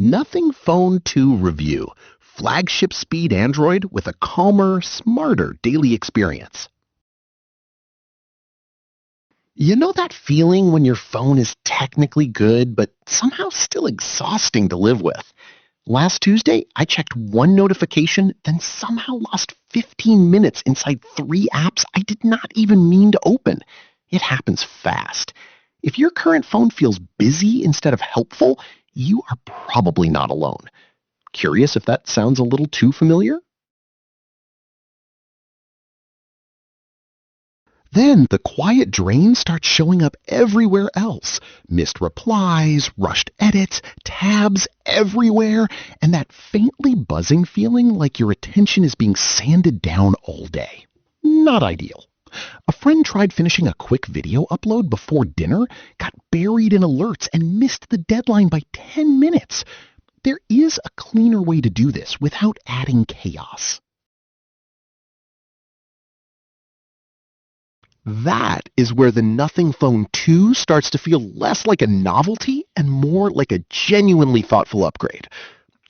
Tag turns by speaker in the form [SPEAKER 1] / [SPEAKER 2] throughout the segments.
[SPEAKER 1] Nothing Phone 2 Review. Flagship-speed Android with a calmer, smarter daily experience. You know that feeling when your phone is technically good, but somehow still exhausting to live with? Last Tuesday, I checked one notification, then somehow lost 15 minutes inside 3 apps I did not even mean to open. It happens fast. If your current phone feels busy instead of helpful, you are probably not alone. Curious if that sounds a little too familiar? Then the quiet drain starts showing up everywhere else. Missed replies, rushed edits, tabs everywhere, and that faintly buzzing feeling like your attention is being sanded down all day. Not ideal. A friend tried finishing a quick video upload before dinner, got buried in alerts, and missed the deadline by 10 minutes. There is a cleaner way to do this without adding chaos. That is where the Nothing Phone 2 starts to feel less like a novelty and more like a genuinely thoughtful upgrade.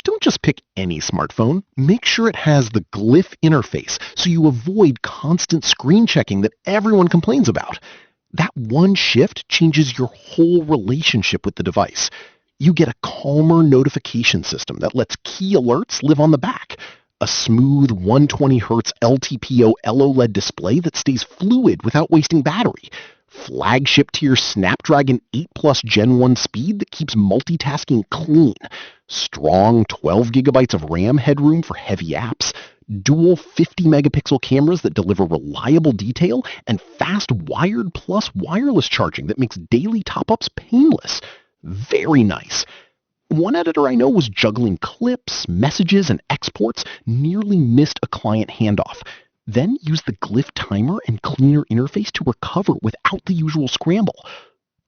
[SPEAKER 1] Don't just pick any smartphone. Make sure it has the glyph interface so you avoid constant screen checking that everyone complains about. That one shift changes your whole relationship with the device. You get a calmer notification system that lets key alerts live on the back. A smooth 120Hz LTPO OLED display that stays fluid without wasting battery. Flagship tier Snapdragon 8 Plus Gen 1 speed that keeps multitasking clean. Strong 12 gigabytes of RAM headroom for heavy apps. Dual 50 megapixel cameras that deliver reliable detail, and fast wired plus wireless charging that makes daily top-ups painless. Very nice. One editor I know was juggling clips, messages, and exports, nearly missed a client handoff. Then used the glyph timer and cleaner interface to recover without the usual scramble.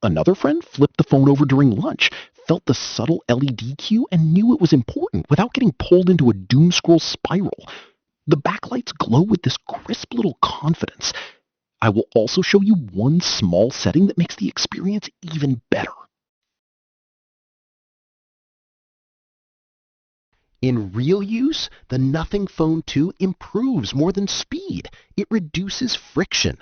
[SPEAKER 1] Another friend flipped the phone over during lunch, felt the subtle LED cue, and knew it was important without getting pulled into a doom scroll spiral. The backlights glow with this crisp little confidence. I will also show you one small setting that makes the experience even better. In real use, the Nothing Phone 2 improves more than speed. It reduces friction.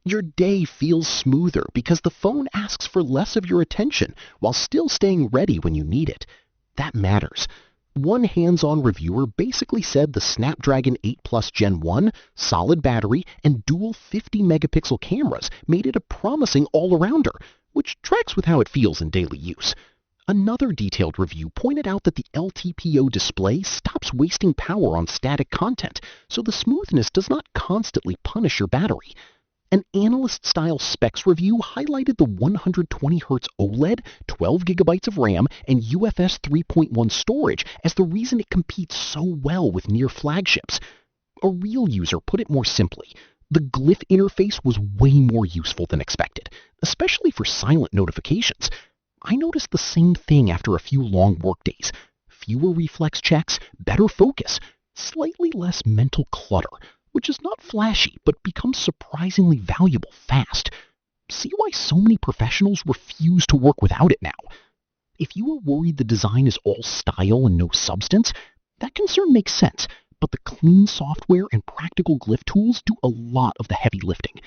[SPEAKER 1] Your day feels smoother because the phone asks for less of your attention while still staying ready when you need it. That matters. One hands-on reviewer basically said the Snapdragon 8 Plus Gen 1, solid battery, and dual 50 megapixel cameras made it a promising all-arounder, which tracks with how it feels in daily use. Another detailed review pointed out that the LTPO display stops wasting power on static content, so the smoothness does not constantly punish your battery. An analyst-style specs review highlighted the 120Hz OLED, 12 gigabytes of RAM, and UFS 3.1 storage as the reason it competes so well with near flagships. A real user put it more simply. The glyph interface was way more useful than expected, especially for silent notifications. I noticed the same thing after a few long workdays. Fewer reflex checks, better focus, slightly less mental clutter, which is not flashy but becomes surprisingly valuable fast. See why so many professionals refuse to work without it now. If you are worried the design is all style and no substance, that concern makes sense, but the clean software and practical glyph tools do a lot of the heavy lifting.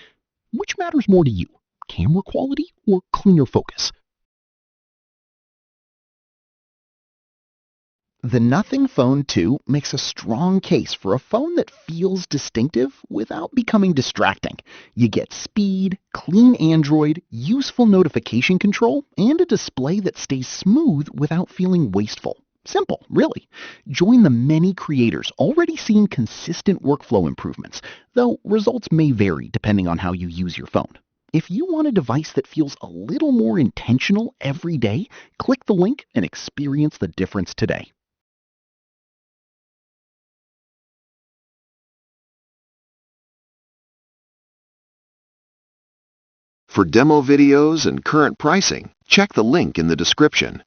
[SPEAKER 1] Which matters more to you, camera quality or cleaner focus? The Nothing Phone 2 makes a strong case for a phone that feels distinctive without becoming distracting. You get speed, clean Android, useful notification control, and a display that stays smooth without feeling wasteful. Simple, really. Join the many creators already seeing consistent workflow improvements, though results may vary depending on how you use your phone. If you want a device that feels a little more intentional every day, click the link and experience the difference today.
[SPEAKER 2] For demo videos and current pricing, check the link in the description.